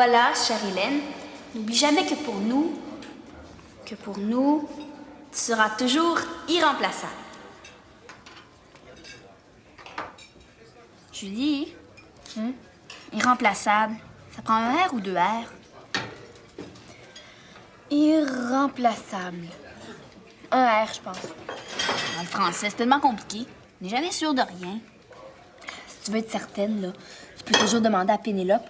Voilà, chère Hélène, n'oublie jamais que pour nous, tu seras toujours irremplaçable. Julie, irremplaçable, ça prend un R ou deux R? Irremplaçable. Un R, je pense. Dans le français, c'est tellement compliqué. On n'est jamais sûr de rien. Si tu veux être certaine, là, tu peux toujours demander à Pénélope.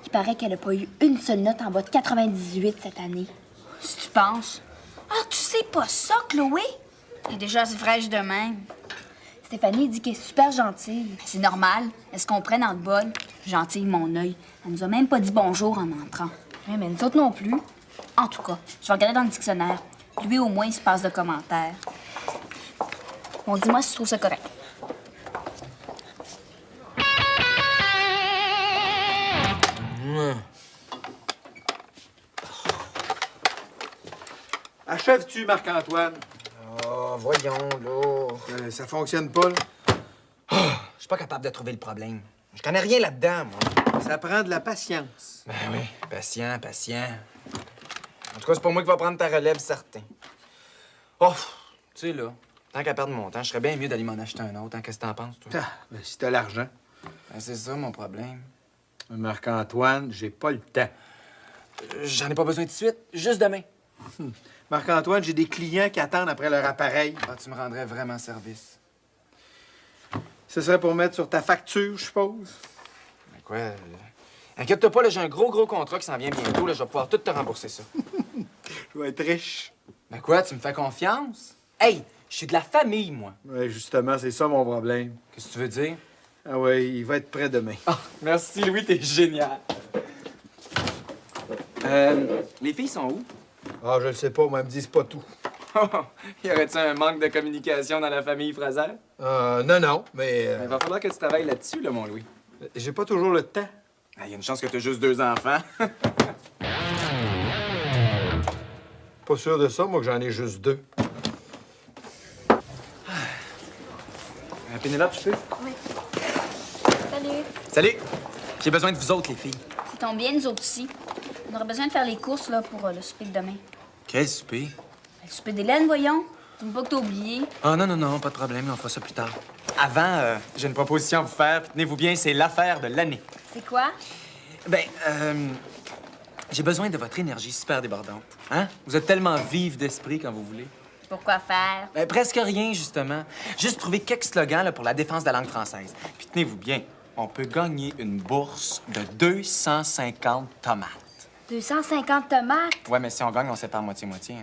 Il paraît qu'elle n'a pas eu une seule note en bas de 98 cette année. Si tu penses. Ah, tu sais pas ça, Chloé? Elle est déjà assez fraîche de même. Stéphanie dit qu'elle est super gentille. C'est normal. Elle se comprend dans le bol. Gentille, mon œil. Elle nous a même pas dit bonjour en entrant. Ouais, mais nous autres non plus. En tout cas, je vais regarder dans le dictionnaire. Lui, au moins, il se passe de commentaires. Bon, dis-moi si tu trouves ça correct. Achèves-tu, Marc-Antoine? Oh, voyons, là. Ça fonctionne pas, là. Je suis pas capable de trouver le problème. Je connais rien là-dedans, moi. Ça prend de la patience. Ben oui, patient. En tout cas, c'est pas moi qui va prendre ta relève, certain. Oh, tu sais, là, tant qu'à perdre mon temps, je serais bien mieux d'aller m'en acheter un autre. Hein? Qu'est-ce que t'en penses, toi? Ah, ben, si t'as l'argent. Ben, c'est ça, mon problème. Marc-Antoine, j'ai pas le temps. J'en ai pas besoin tout de suite, juste demain. Marc-Antoine, j'ai des clients qui attendent après leur appareil. Ah, tu me rendrais vraiment service. Ce serait pour mettre sur ta facture, je suppose. Ben quoi? Inquiète-toi pas, là, j'ai un gros contrat qui s'en vient bientôt. Là, je vais pouvoir tout te rembourser ça. Je vais être riche. Ben quoi, tu me fais confiance? Hey, je suis de la famille, moi. Oui, justement, c'est ça mon problème. Qu'est-ce que tu veux dire? Ah ouais, il va être prêt demain. Ah, merci, Louis, t'es génial. Les filles sont où? Ah, je le sais pas, moi, elles me disent pas tout. Y aurait-il un manque de communication dans la famille Fraser? Non, mais... Il va falloir que tu travailles là-dessus, là, mon Louis. j'ai pas toujours le temps. Il y a une chance que t'aies juste 2 enfants. Pas sûr de ça, moi, que j'en ai juste 2. Pénélope, je peux? Oui. Salut. Salut! J'ai besoin de vous autres, les filles. Ça tombe bien, nous autres aussi. On aurait besoin de faire les courses là, pour le souper de demain. Quel souper? Le souper d'Hélène, voyons. Tu me pas que t'as oublié. Ah, non, pas de problème, on fera ça plus tard. Avant, j'ai une proposition à vous faire. Puis tenez-vous bien, c'est l'affaire de l'année. C'est quoi? Ben, j'ai besoin de votre énergie super débordante. Hein? Vous êtes tellement vive d'esprit quand vous voulez. Pourquoi faire? Ben, presque rien, justement. Juste trouver quelques slogans là, pour la défense de la langue française. Puis tenez-vous bien, on peut gagner une bourse de 250 tomates. 250 tomates. Ouais, mais si on gagne, on sépare moitié-moitié.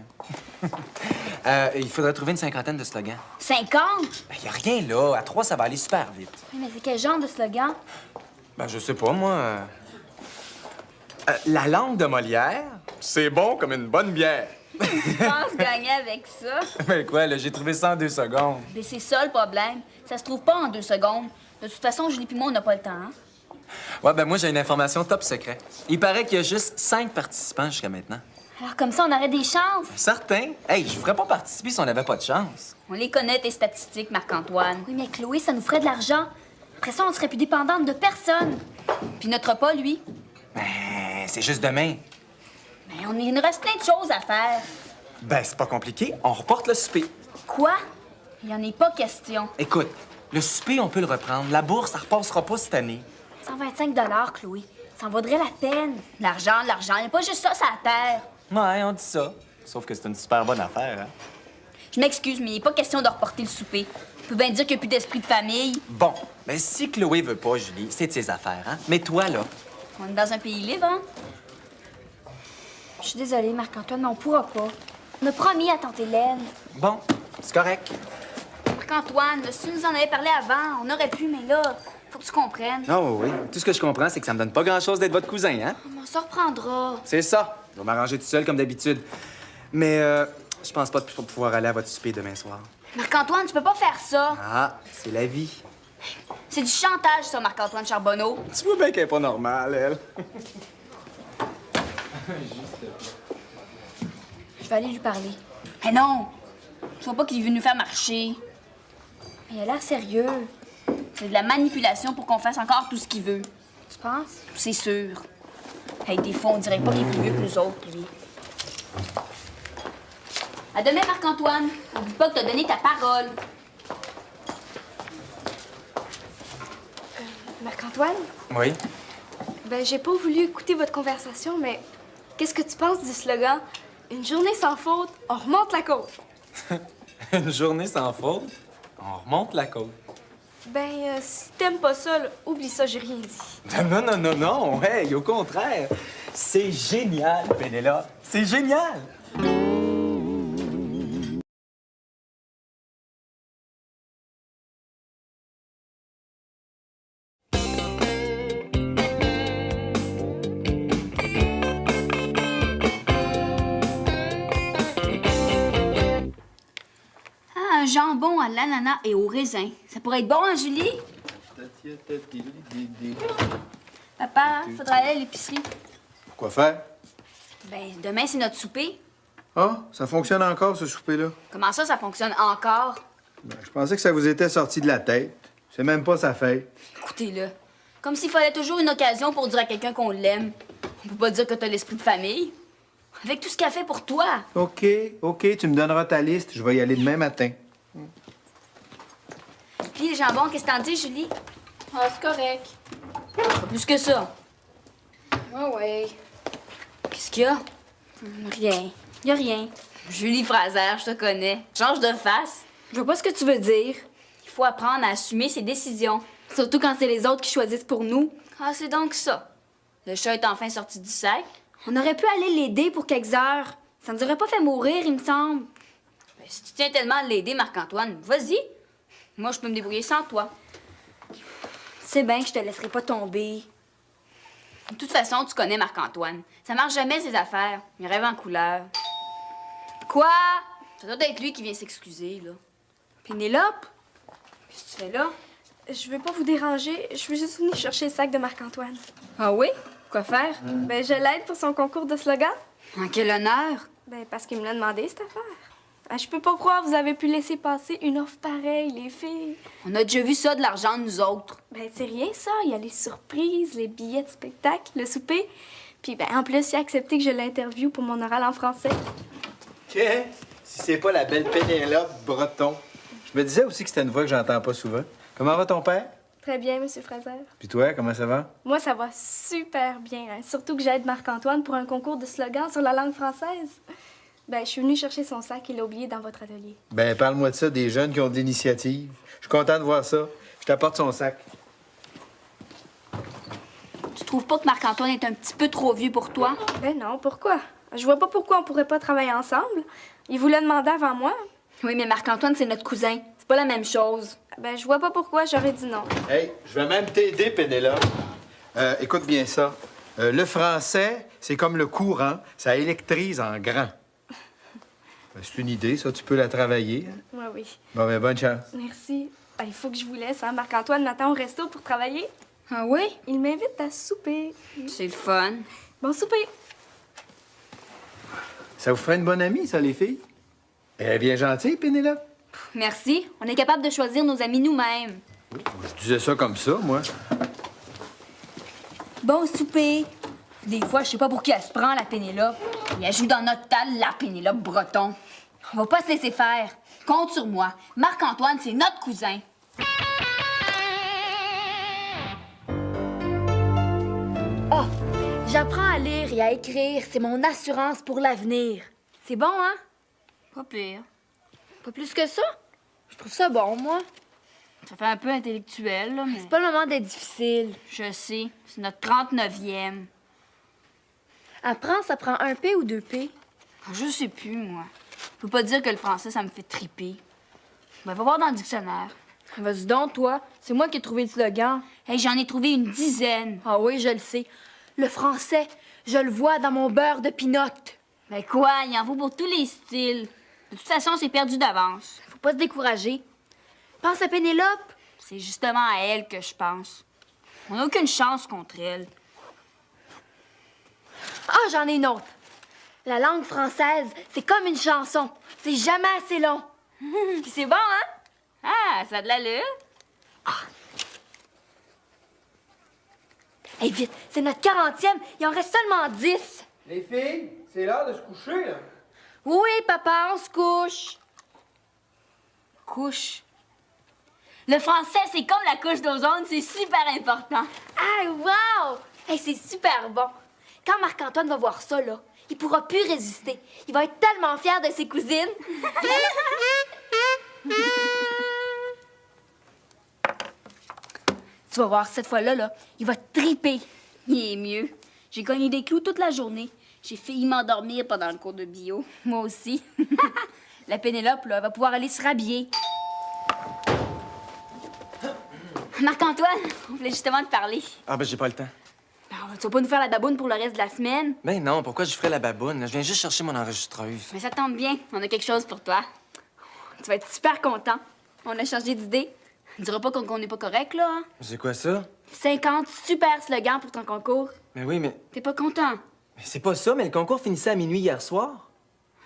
Hein? Il faudrait trouver une cinquantaine de slogans. 50? Ben, y a rien là. À 3, ça va aller super vite. Oui, mais c'est quel genre de slogan? Ben, je sais pas, moi. La langue de Molière, c'est bon comme une bonne bière. Tu penses gagner avec ça? Ben quoi, là, j'ai trouvé ça en 2 secondes. Mais c'est ça le problème. Ça se trouve pas en 2 secondes. De toute façon, Julie puis moi, on n'a pas le temps, hein? Ouais, ben moi, j'ai une information top secret. Il paraît qu'il y a juste 5 participants jusqu'à maintenant. Alors, comme ça, on aurait des chances. Certain? Hey, je vous ferais pas participer si on n'avait pas de chance. On les connaît, tes statistiques, Marc-Antoine. Oui, mais Chloé, ça nous ferait de l'argent. Après ça, on serait plus dépendante de personne. Puis notre pas, lui. Ben, c'est juste demain. Mais il nous reste plein de choses à faire. Ben, c'est pas compliqué. On reporte le souper. Quoi? Il y en est pas question. Écoute, le souper, on peut le reprendre. La bourse, ça repassera pas cette année. 125 Chloé. Ça en vaudrait la peine. L'argent. Il n'y a pas juste ça, ça la terre. Ouais, on dit ça. Sauf que c'est une super bonne affaire, hein? Je m'excuse, mais il n'est pas question de reporter le souper. Tu peux bien dire qu'il n'y a plus d'esprit de famille. Bon, ben si Chloé veut pas, Julie, c'est de ses affaires, hein? Mais toi, là, On est dans un pays libre, hein? Je suis désolée, Marc-Antoine, mais on pourra pas. On a promis à tante Hélène. bon, c'est correct. Marc-Antoine, si tu nous en avais parlé avant, on aurait pu, mais là, faut que tu comprennes. Non, oui. Tout ce que je comprends, c'est que ça me donne pas grand-chose d'être votre cousin, hein? On s'en reprendra. C'est ça. Je vais m'arranger tout seul, comme d'habitude. Mais, je pense pas pouvoir aller à votre souper demain soir. Marc-Antoine, tu peux pas faire ça. Ah, c'est la vie. C'est du chantage, ça, Marc-Antoine Charbonneau. Tu vois bien qu'elle est pas normale, elle. Je vais aller lui parler. Mais non! Je vois pas qu'il veut nous faire marcher. Mais il a l'air sérieux. C'est de la manipulation pour qu'on fasse encore tout ce qu'il veut. Tu penses? C'est sûr. Hey, des fois, on dirait pas qu'il est plus vieux que nous autres, lui. À demain, Marc-Antoine. N'oublie pas que t'as donné ta parole. Marc-Antoine? Oui? Ben, j'ai pas voulu écouter votre conversation, mais qu'est-ce que tu penses du slogan « Une journée sans faute, on remonte la côte » ? Une journée sans faute, on remonte la côte. Ben, si t'aimes pas ça, là, oublie ça, j'ai rien dit. Non, hey, au contraire. C'est génial, Pénélope. C'est génial. Ah, un jambon à l'ananas et au raisin. Ça pourrait être bon, hein, Julie? Papa, faudra aller à l'épicerie. Quoi faire? Ben, demain, c'est notre souper. Ah, ça fonctionne encore, ce souper-là? Comment ça fonctionne encore? Ben, je pensais que ça vous était sorti de la tête. C'est même pas sa fête. Écoutez-le. Comme s'il fallait toujours une occasion pour dire à quelqu'un qu'on l'aime. On peut pas dire que t'as l'esprit de famille. Avec tout ce qu'elle fait pour toi. OK, tu me donneras ta liste. Je vais y aller demain matin. Puis le jambon, qu'est-ce que t'en dis, Julie? Ah, c'est correct. Pas plus que ça. Ouais. Qu'est-ce qu'il y a? Rien. Y a rien. Julie Fraser, je te connais. Change de face. Je vois pas ce que tu veux dire. Il faut apprendre à assumer ses décisions. Surtout quand c'est les autres qui choisissent pour nous. Ah, c'est donc ça. Le chat est enfin sorti du sac. On aurait pu aller l'aider pour quelques heures. Ça nous aurait pas fait mourir, il me semble. Ben, si tu tiens tellement à l'aider, Marc-Antoine, vas-y. Moi, je peux me débrouiller sans toi. C'est bien que je te laisserai pas tomber. De toute façon, tu connais Marc-Antoine. Ça marche jamais, ses affaires. Il rêve en couleur. Quoi? Ça doit être lui qui vient s'excuser, là. Pénélope? Qu'est-ce que tu fais là? Je veux pas vous déranger. Je veux juste venir chercher le sac de Marc-Antoine. Ah oui? Quoi faire? Ben, je l'aide pour son concours de slogan. En quel honneur? Ben, parce qu'il me l'a demandé, cette affaire. Ah, je peux pas croire que vous avez pu laisser passer une offre pareille, les filles. On a déjà vu ça de l'argent de nous autres. Ben, c'est rien, ça. Il y a les surprises, les billets de spectacle, le souper. Puis, ben, en plus, il a accepté que je l'interviewe pour mon oral en français. Qu'est? Si c'est pas la belle Pénélope Breton. Je me disais aussi que c'était une voix que j'entends pas souvent. Comment va ton père? Très bien, Monsieur Fraser. Puis toi, comment ça va? Moi, ça va super bien. Hein. Surtout que j'aide Marc-Antoine pour un concours de slogan sur la langue française. Ben, je suis venue chercher son sac. Il l'a oublié dans votre atelier. Ben, parle-moi de ça, des jeunes qui ont de l'initiative. Je suis content de voir ça. Je t'apporte son sac. Tu trouves pas que Marc-Antoine est un petit peu trop vieux pour toi? Ben non, pourquoi? Je vois pas pourquoi on pourrait pas travailler ensemble. Il vous l'a demandé avant moi. Oui, mais Marc-Antoine, c'est notre cousin. C'est pas la même chose. Ben, je vois pas pourquoi j'aurais dit non. Hey, je vais même t'aider, Pénélope. Écoute bien ça. Le français, c'est comme le courant. Ça électrise en grand. Ben, c'est une idée, ça. Tu peux la travailler. Hein? Ouais, oui. Bon, ben, bonne chance. Merci. Ben, il faut que je vous laisse, hein. Marc-Antoine m'attend au resto pour travailler. Ah oui? Il m'invite à souper. C'est le fun. Bon souper. Ça vous ferait une bonne amie, ça, les filles? Elle est bien gentille, Pénélope. Merci. On est capable de choisir nos amis nous-mêmes. Je disais ça comme ça, moi. Bon souper. Des fois, je sais pas pour qui elle se prend, la Pénélope. Et elle joue dans notre tal la Pénélope Breton. On va pas se laisser faire. Compte sur moi. Marc-Antoine, c'est notre cousin. Ah, j'apprends à lire et à écrire. C'est mon assurance pour l'avenir. C'est bon, hein? Pas pire. Pas plus que ça? Je trouve ça bon, moi. Ça fait un peu intellectuel, là, mais... C'est pas le moment d'être difficile. Je sais. C'est notre 39e. Apprends, ça prend un P ou deux P? Je sais plus, moi. Je peux pas dire que le français, ça me fait triper. Ben, va voir dans le dictionnaire. Vas-y donc, toi. C'est moi qui ai trouvé le slogan. Hey, j'en ai trouvé une dizaine. Ah oui, je le sais. Le français, je le vois dans mon beurre de pinot. Ben quoi, il en faut pour tous les styles. De toute façon, c'est perdu d'avance. Faut pas se décourager. Pense à Pénélope. C'est justement à elle que je pense. On n'a aucune chance contre elle. Ah, j'en ai une autre. La langue française, c'est comme une chanson. C'est jamais assez long. Puis c'est bon, hein? Ah, ça a de l'allure. Hey, vite, c'est notre 40e. Il en reste seulement 10. Les filles, c'est l'heure de se coucher, là. Oui, papa, on se couche. Couche. Le français, c'est comme la couche d'ozone, c'est super important. Ah, wow! Hey, c'est super bon. Quand Marc-Antoine va voir ça, là, il pourra plus résister. Il va être tellement fier de ses cousines. Tu vas voir, cette fois-là, là, il va triper. Il est mieux. J'ai cogné des clous toute la journée. J'ai failli m'endormir pendant le cours de bio. Moi aussi. La Pénélope, là, va pouvoir aller se rhabiller. Marc-Antoine, on voulait justement te parler. Ah, ben j'ai pas le temps. Ben, tu vas pas nous faire la baboune pour le reste de la semaine? Ben non, pourquoi je ferais la baboune? Là, je viens juste chercher mon enregistreuse. Mais ça tombe bien, on a quelque chose pour toi. Tu vas être super content. On a changé d'idée. Ne dira pas qu'on n'est pas correct, là. Hein? C'est quoi ça? 50 super slogans pour ton concours. Mais oui, mais... T'es pas content? mais c'est pas ça, mais le concours finissait à minuit hier soir.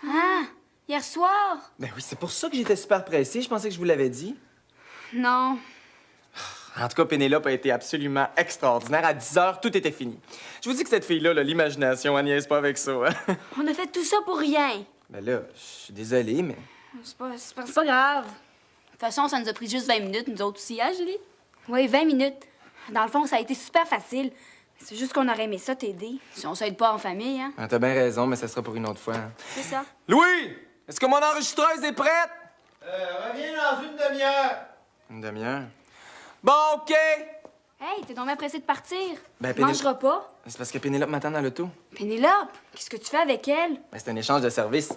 Ah, hier soir? Ben oui, c'est pour ça que j'étais super pressé. Je pensais que je vous l'avais dit. Non. En tout cas, Pénélope a été absolument extraordinaire. À 10 heures, tout était fini. Je vous dis que cette fille-là, l'imagination, elle niaise pas avec ça. Hein? On a fait tout ça pour rien. Ben là, je suis désolé, mais... C'est pas grave. De toute façon, ça nous a pris juste 20 minutes, nous autres aussi, hein, Julie? Oui, 20 minutes. Dans le fond, ça a été super facile. C'est juste qu'on aurait aimé ça t'aider. Si on s'aide pas en famille, hein? Ah, t'as bien raison, mais ça sera pour une autre fois. Hein. C'est ça. Louis! Est-ce que mon enregistreuse est prête? Reviens dans une demi-heure. Une demi-heure. Bon, OK! Hey, t'es donc bien pressé de partir. Ben, Tu mangeras pas. C'est parce que Pénélope m'attend dans l'auto. Pénélope, qu'est-ce que tu fais avec elle? Ben, c'est un échange de services.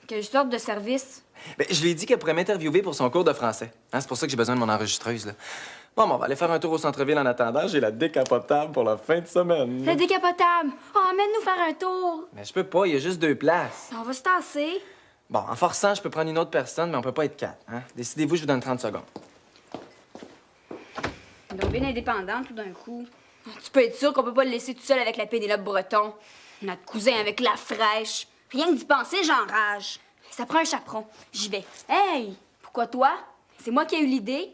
Quelle sorte de service? Ben, je lui ai dit qu'elle pourrait m'interviewer pour son cours de français. Hein, c'est pour ça que j'ai besoin de mon enregistreuse, là. Bon, ben, on va aller faire un tour au centre-ville en attendant. J'ai la décapotable pour la fin de semaine. Le décapotable. Oh, emmène-nous faire un tour. Mais je peux pas, il y a juste 2 places. On va se tasser. Bon, en forçant, je peux prendre une autre personne, mais on peut pas être 4. Hein? Décidez-vous, je vous donne 30 secondes. Donc bien indépendante tout d'un coup. Tu peux être sûr qu'on peut pas le laisser tout seul avec la Pénélope Breton. Notre cousin avec la fraîche. Rien que d'y penser, j'enrage. Ça prend un chaperon. J'y vais. Hey! Pourquoi toi? C'est moi qui ai eu l'idée.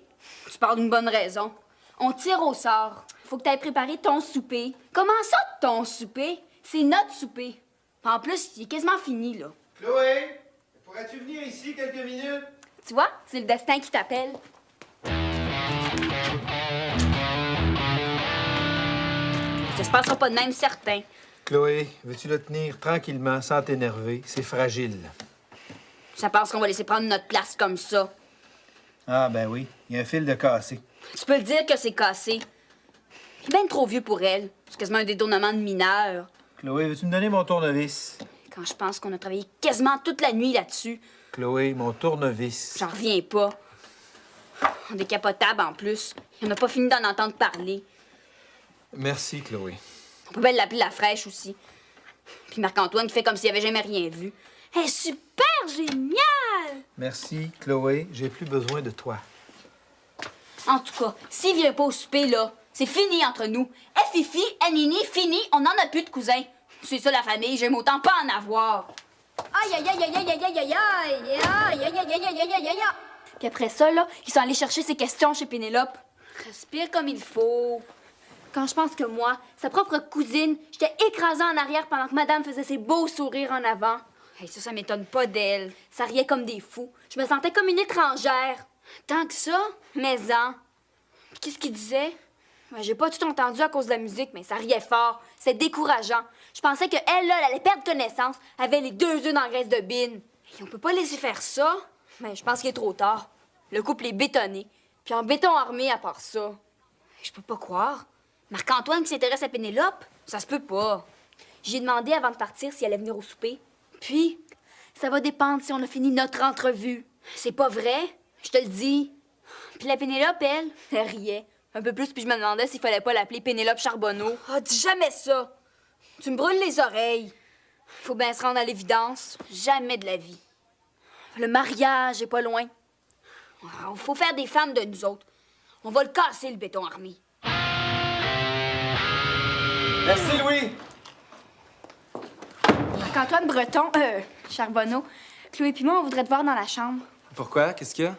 Tu parles d'une bonne raison. On tire au sort. Faut que t'ailles préparer ton souper. Comment ça, ton souper? C'est notre souper. En plus, il est quasiment fini, là. Chloé, pourrais-tu venir ici quelques minutes? Tu vois, c'est le destin qui t'appelle. Ça se passera pas de même, certain. Chloé, veux-tu le tenir tranquillement, sans t'énerver? C'est fragile. Ça pense qu'on va laisser prendre notre place comme ça. Ah, ben oui, il y a un fil de cassé. Tu peux le dire que c'est cassé. C'est bien trop vieux pour elle. C'est quasiment un détournement de mineur. Chloé, veux-tu me donner mon tournevis? Quand je pense qu'on a travaillé quasiment toute la nuit là-dessus, Chloé, mon tournevis. j'en reviens pas. En décapotable, en plus. On n'a pas fini d'en entendre parler. Merci, Chloé. On peut bien l'appeler la fraîche aussi. Puis Marc-Antoine qui fait comme s'il avait jamais rien vu. Elle est super géniale! Merci, Chloé. J'ai plus besoin de toi. En tout cas, s'il vient pas au souper, là, c'est fini entre nous. Fifi, Nini, fini, on n'en a plus de cousins. C'est ça la famille, j'aime autant pas en avoir. Aïe, aïe, aïe, aïe, aïe, aïe, aïe, aïe, aïe, aïe, aïe, aïe, aïe, aïe, aïe, aïe, aïe. Puis après ça, là, ils sont allés chercher ses questions chez Pénélope. Respire comme il faut. Quand je pense que moi, sa propre cousine, j'étais écrasée en arrière pendant que madame faisait ses beaux sourires en avant. Hey, ça m'étonne pas d'elle. Ça riait comme des fous. Je me sentais comme une étrangère. Tant que ça, mais-en. Puis qu'est-ce qu'il disait? Ben, j'ai pas tout entendu à cause de la musique, mais ça riait fort. C'était décourageant. Je pensais qu'elle, là, elle allait perdre connaissance. Elle avait les 2 œufs dans la graisse de bine. Et on peut pas laisser faire ça. Mais je pense qu'il est trop tard. Le couple est bétonné. Puis en béton armé à part ça. Je peux pas croire. Marc-Antoine qui s'intéresse à Pénélope? Ça se peut pas. J'ai demandé avant de partir si elle allait venir au souper. Puis, ça va dépendre si on a fini notre entrevue. C'est pas vrai, je te le dis. Puis la Pénélope, elle riait. Un peu plus, puis je me demandais s'il fallait pas l'appeler Pénélope Charbonneau. Ah, dis jamais ça! Tu me brûles les oreilles. Faut bien se rendre à l'évidence. Jamais de la vie. Le mariage est pas loin. Faut faire des femmes de nous autres. On va le casser, le béton armé. Merci, Louis! Marc-Antoine Breton, Charbonneau, Chloé et moi, on voudrait te voir dans la chambre. Pourquoi? Qu'est-ce qu'il y a?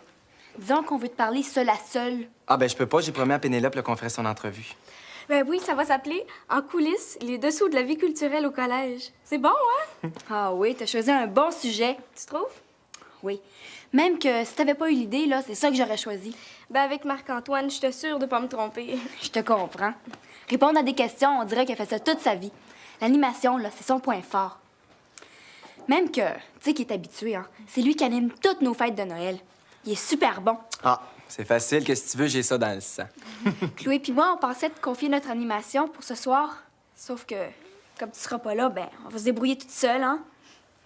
Disons qu'on veut te parler seul à seul. Ah, ben, je peux pas. J'ai promis à Pénélope là, qu'on ferait son entrevue. Ben oui, ça va s'appeler En coulisses, les dessous de la vie culturelle au collège. C'est bon, hein? Ah oui, t'as choisi un bon sujet. Tu trouves? Oui. Même que si t'avais pas eu l'idée, là, c'est ça que j'aurais choisi. Ben avec Marc-Antoine, je suis sûre de pas me tromper. Je te comprends. Répondre à des questions, on dirait qu'elle fait ça toute sa vie. L'animation, là, c'est son point fort. Même que, tu sais qu'il est habitué, hein. C'est lui qui anime toutes nos fêtes de Noël. Il est super bon. Ah, c'est facile, qu'est-ce que tu veux, j'ai ça dans le sang. Chloé puis moi, on pensait te confier notre animation pour ce soir. Sauf que, comme tu seras pas là, ben, on va se débrouiller toute seule, hein.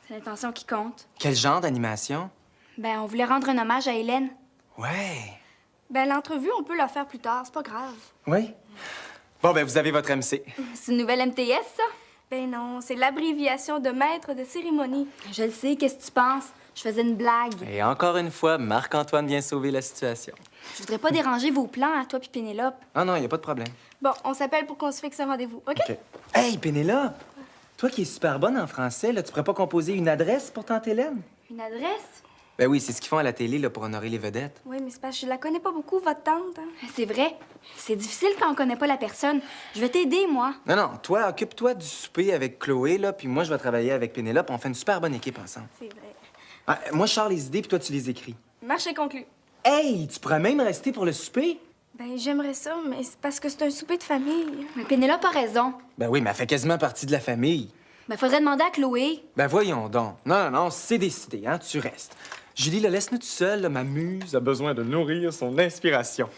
C'est l'intention qui compte. Quel genre d'animation? Ben, on voulait rendre un hommage à Hélène. Ouais. Ben l'entrevue, on peut la faire plus tard, c'est pas grave. Oui? Bon, ben, vous avez votre MC. C'est une nouvelle MTS, ça? Ben non, c'est l'abréviation de maître de cérémonie. Je le sais, qu'est-ce que tu penses? Je faisais une blague. Et encore une fois, Marc-Antoine vient sauver la situation. Je voudrais pas déranger vos plans à toi puis Pénélope. Ah non, y a pas de problème. Bon, on s'appelle pour qu'on se fixe un rendez-vous, OK? OK. Hey, Pénélope! Toi qui es super bonne en français, là, tu pourrais pas composer une adresse pour tante Hélène? Une adresse? Ben oui, c'est ce qu'ils font à la télé là, pour honorer les vedettes. Oui, mais c'est parce que je la connais pas beaucoup, votre tante. Hein? C'est vrai. C'est difficile quand on connaît pas la personne. Je vais t'aider, moi. Non, non, toi, occupe-toi du souper avec Chloé, là, puis moi, je vais travailler avec Pénélope. On fait une super bonne équipe ensemble. C'est vrai. Ah, moi, je sors les idées, puis toi, tu les écris. Marché conclu. Hey, tu pourrais même rester pour le souper? Ben, j'aimerais ça, mais c'est parce que c'est un souper de famille. Mais Pénélope a raison. Ben oui, mais elle fait quasiment partie de la famille. Ben, faudrait demander à Chloé. Ben voyons donc. Non, non, non, c'est décidé, hein, tu restes. Julie, là, laisse-nous tout seul, là, ma muse a besoin de nourrir son inspiration.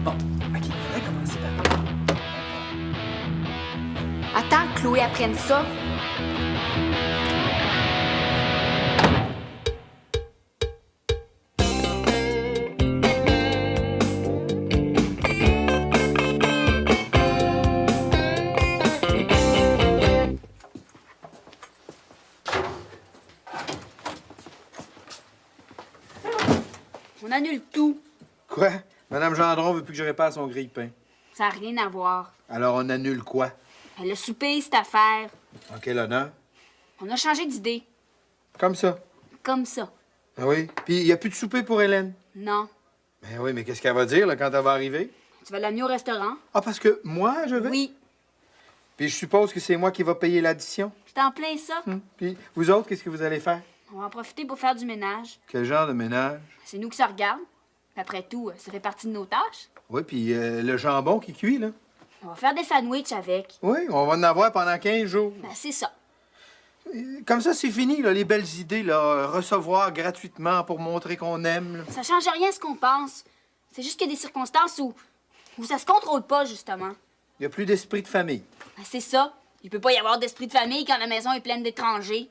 Bon, OK, faudrait commencer par... Attends que Chloé apprenne ça. On annule tout. Quoi? Madame Gendron veut plus que je répare son grille-pain. Ça n'a rien à voir. Alors on annule quoi? Le souper, cette affaire. En quel honneur? On a changé d'idée. Comme ça. Comme ça. Ah oui? Puis il n'y a plus de souper pour Hélène? Non. Ben oui, mais qu'est-ce qu'elle va dire là, quand elle va arriver? Tu vas l'amener au restaurant? Ah, parce que moi, je vais? Oui. Puis je suppose que c'est moi qui va payer l'addition? C'est en plein ça. Puis vous autres, qu'est-ce que vous allez faire? On va en profiter pour faire du ménage. Quel genre de ménage? C'est nous qui ça regarde. Après tout, ça fait partie de nos tâches. Oui, puis le jambon qui cuit, là? On va faire des sandwichs avec. Oui, on va en avoir pendant 15 jours. Ben, c'est ça. Comme ça, c'est fini, là, les belles idées, là. Recevoir gratuitement pour montrer qu'on aime, là. Ça change rien ce qu'on pense. C'est juste qu'il y a des circonstances où ça se contrôle pas, justement. Il n'y a plus d'esprit de famille. Ben, c'est ça. Il peut pas y avoir d'esprit de famille quand la maison est pleine d'étrangers.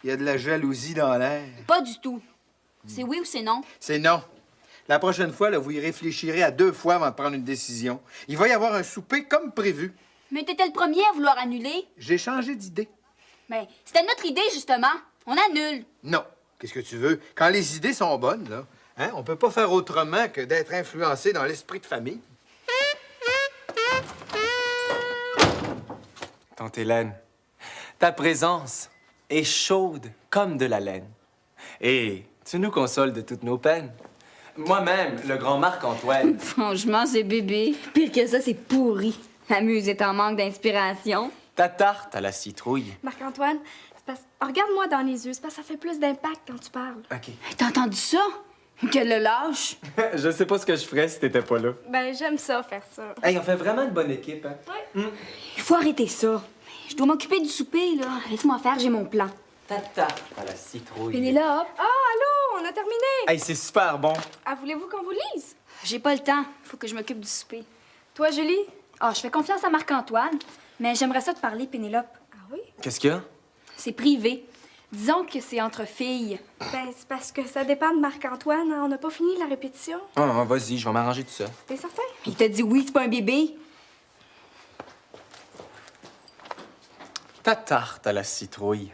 Il y a de la jalousie dans l'air. Pas du tout. C'est oui ou c'est non? C'est non. La prochaine fois, là, vous y réfléchirez à 2 fois avant de prendre une décision. Il va y avoir un souper comme prévu. Mais t'étais le premier à vouloir annuler. J'ai changé d'idée. Ben, c'était notre idée, justement. On annule. Non. Qu'est-ce que tu veux? Quand les idées sont bonnes, là, hein, on peut pas faire autrement que d'être influencé dans l'esprit de famille. Tante Hélène, ta présence est chaude comme de la laine. Et tu nous consoles de toutes nos peines. Moi-même, le grand Marc-Antoine. Franchement, c'est bébé. Pire que ça, c'est pourri. La muse est en manque d'inspiration. Ta tarte à la citrouille. Marc-Antoine, c'est parce... regarde-moi dans les yeux, c'est parce que ça fait plus d'impact quand tu parles. OK. T'as entendu ça? Qu'elle le lâche. Je sais pas ce que je ferais si t'étais pas là. Ben, j'aime ça, faire ça. Hey, on fait vraiment une bonne équipe, hein? Il faut arrêter ça. Je dois m'occuper du souper, là. Laisse-moi faire, j'ai mon plan. Ta tarte à la citrouille. Pénélope. Ah, allô, on a terminé! Hey, c'est super bon. Ah, voulez-vous qu'on vous lise? J'ai pas le temps. Faut que je m'occupe du souper. Toi, Julie? Ah, je fais confiance à Marc-Antoine, mais j'aimerais ça te parler, Pénélope. Ah oui? Qu'est-ce qu'il y a? C'est privé. Disons que c'est entre filles. Ben, c'est parce que ça dépend de Marc-Antoine. Hein. On n'a pas fini la répétition. Ah, vas-y, je vais m'arranger tout ça. T'es certain? Il t'a dit oui, c'est pas un bébé. Ta tarte à la citrouille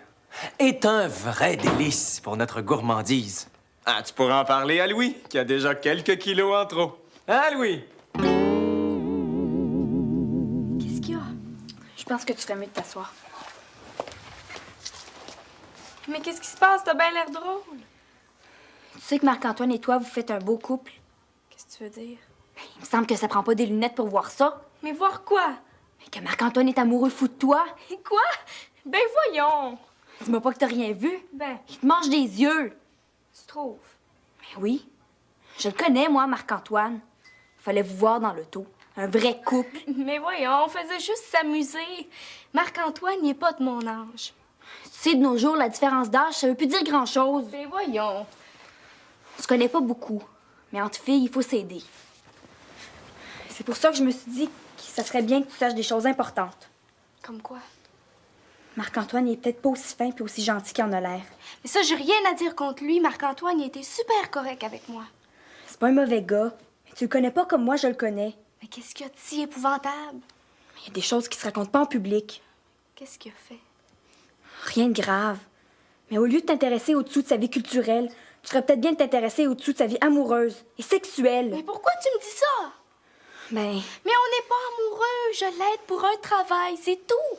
est un vrai délice pour notre gourmandise. Ah, tu pourras en parler à Louis, qui a déjà quelques kilos en trop. Hein, Louis? Qu'est-ce qu'il y a? Je pense que tu ferais mieux de t'asseoir. Mais qu'est-ce qui se passe? T'as bien l'air drôle. Tu sais que Marc-Antoine et toi, vous faites un beau couple. Qu'est-ce que tu veux dire? Il me semble que ça prend pas des lunettes pour voir ça. Mais voir quoi? Mais que Marc-Antoine est amoureux fou de toi. Quoi? Ben voyons! Dis-moi pas que t'as rien vu. Ben, Il te mange des yeux. tu trouves? Ben oui. Je le connais, moi, Marc-Antoine. Fallait vous voir dans l'auto. Un vrai couple. Mais voyons, on faisait juste s'amuser. Marc-Antoine n'est pas de mon âge. Tu sais, de nos jours, la différence d'âge, ça veut plus dire grand-chose. Ben voyons. On se connaît pas beaucoup. Mais entre filles, il faut s'aider. C'est pour ça que je me suis dit que ça serait bien que tu saches des choses importantes. Comme quoi? Marc-Antoine, il est peut-être pas aussi fin puis aussi gentil qu'il en a l'air. Mais ça, j'ai rien à dire contre lui. Marc-Antoine, il était super correct avec moi. C'est pas un mauvais gars. Mais tu le connais pas comme moi, je le connais. Mais qu'est-ce qu'il y a de si épouvantable? Il y a des choses qui se racontent pas en public. Qu'est-ce qu'il a fait? Rien de grave. Mais au lieu de t'intéresser au-dessous de sa vie culturelle, tu ferais peut-être bien de t'intéresser au-dessous de sa vie amoureuse et sexuelle. Mais pourquoi tu me dis ça? Ben, Mais on n'est pas amoureux. Je l'aide pour un travail, c'est tout.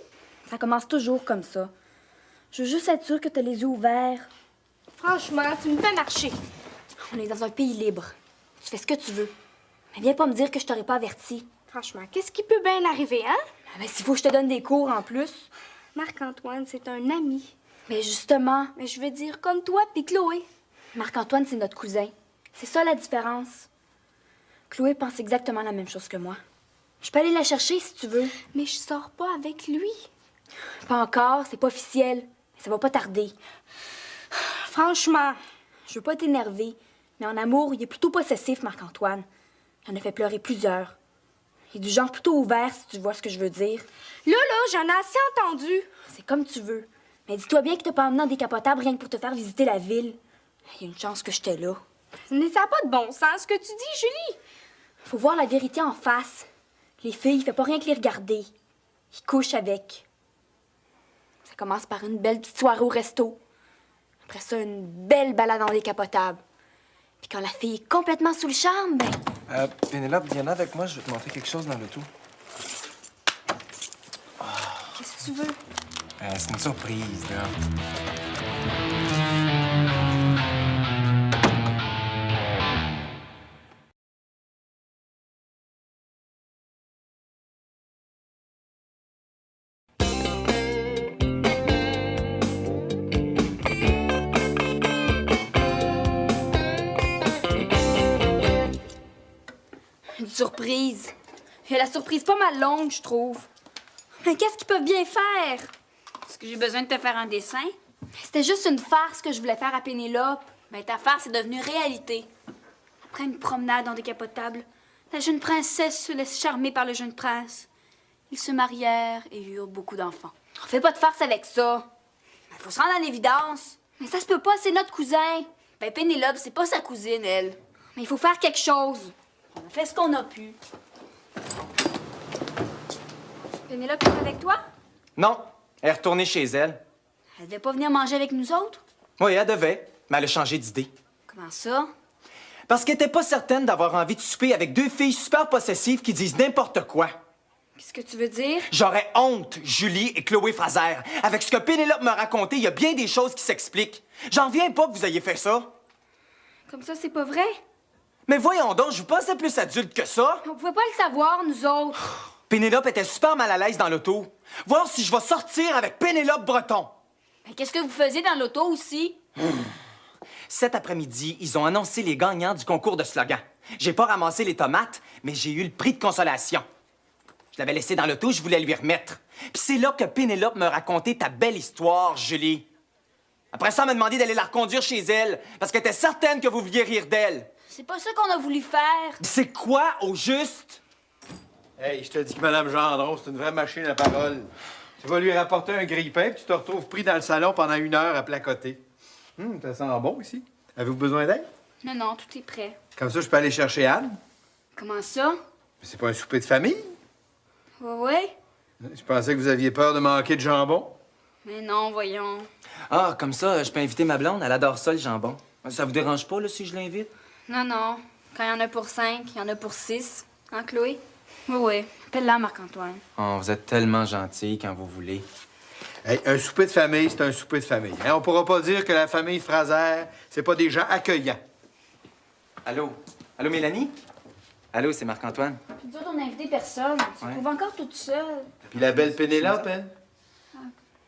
ça commence toujours comme ça. Je veux juste être sûre que t'as les yeux ouverts. Franchement, tu me fais marcher. On est dans un pays libre. Tu fais ce que tu veux. Mais viens pas me dire que je t'aurais pas averti. Franchement, qu'est-ce qui peut bien arriver, hein? Ah ben, s'il faut que je te donne des cours en plus. Marc-Antoine, c'est un ami. Mais justement, Mais je veux dire comme toi puis Chloé. Marc-Antoine, c'est notre cousin. C'est ça la différence. Chloé pense exactement la même chose que moi. Je peux aller la chercher si tu veux. Mais je sors pas avec lui. Pas encore, c'est pas officiel. Mais ça va pas tarder. Franchement. Je veux pas t'énerver, mais en amour, il est plutôt possessif, Marc-Antoine. Il en a fait pleurer plusieurs. Il est du genre plutôt ouvert, si tu vois ce que je veux dire. Là, j'en ai assez entendu. C'est comme tu veux. Mais dis-toi bien que t'as pas emmené en décapotable rien que pour te faire visiter la ville. Il y a une chance que j'étais là. Mais ça n'a pas de bon sens, ce que tu dis, Julie. Faut voir la vérité en face. Les filles, il fait pas rien que les regarder. Ils couchent avec. Ça commence par une belle petite soirée au resto. Après ça, une belle balade en décapotable. Puis quand la fille est complètement sous le charme, ben... Pénélope, viens là avec moi, je vais te montrer quelque chose dans l'auto. Qu'est-ce que tu veux? C'est une surprise, là. Une surprise. Et la surprise pas mal longue, je trouve. Mais qu'est-ce qu'ils peuvent bien faire? Est-ce que j'ai besoin de te faire un dessin? C'était juste une farce que je voulais faire à Pénélope. Ben, ta farce est devenue réalité. Après une promenade en décapotable, la jeune princesse se laisse charmer par le jeune prince. Ils se marièrent et eurent beaucoup d'enfants. On fait pas de farce avec ça. Ben, faut se rendre en évidence. Mais ça se peut pas, c'est notre cousin. Ben, Pénélope, c'est pas sa cousine, elle. Mais il faut faire quelque chose. On a fait ce qu'on a pu. Pénélope est avec toi? Non, elle est retournée chez elle. Elle devait pas venir manger avec nous autres? Oui, elle devait, mais elle a changé d'idée. Comment ça? Parce qu'elle était pas certaine d'avoir envie de souper avec deux filles super possessives qui disent n'importe quoi. Qu'est-ce que tu veux dire? J'aurais honte, Julie et Chloé Fraser. Avec ce que Pénélope m'a raconté, il y a bien des choses qui s'expliquent. J'en viens pas que vous ayez fait ça. Comme ça, c'est pas vrai? Mais voyons donc, je vous pensais plus adulte que ça. On pouvait pas le savoir, nous autres. Pénélope était super mal à l'aise dans l'auto. Voir si je vais sortir avec Pénélope Breton. Ben, qu'est-ce que vous faisiez dans l'auto aussi? Cet après-midi, ils ont annoncé les gagnants du concours de slogan. J'ai pas ramassé les tomates, mais j'ai eu le prix de consolation. Je l'avais laissé dans l'auto, je voulais lui remettre. Puis c'est là que Pénélope me racontait ta belle histoire, Julie. Après ça, elle m'a demandé d'aller la reconduire chez elle, parce qu'elle était certaine que vous vouliez rire d'elle. C'est pas ça qu'on a voulu faire. C'est quoi, au juste? Hey, je te dis que Mme Gendron, c'est une vraie machine à parole. Tu vas lui rapporter un grille-pain, puis tu te retrouves pris dans le salon pendant 1 heure à placoter. Ça sent bon ici. Avez-vous besoin d'aide? Non, non, tout est prêt. Comme ça, je peux aller chercher Anne. Comment ça? Mais c'est pas un souper de famille. Ouais. Je pensais que vous aviez peur de manquer de jambon. Mais non, voyons. Ah, comme ça, je peux inviter ma blonde, elle adore ça, le jambon. Ça vous dérange pas, là, si je l'invite? Non, non. Quand il y en a pour 5, il y en a pour 6. Hein, Chloé? Oui, oui. Appelle-la, Marc-Antoine. Oh, vous êtes tellement gentil quand vous voulez. Hey, un souper de famille, c'est un souper de famille. Hein? On pourra pas dire que la famille Fraser, c'est pas des gens accueillants. Allô? Allô, Mélanie? Allô, c'est Marc-Antoine. Puis nous autres, on a invité personne. On se Ouais. trouve encore toute seule. Puis la belle Pénélope, hein?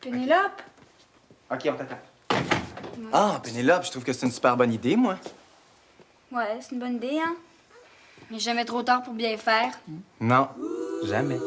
Pénélope? OK, on t'attend. Ah, Pénélope, je trouve que c'est une super bonne idée, moi. Ouais, c'est une bonne idée, hein? Mais jamais trop tard pour bien faire. Non, jamais.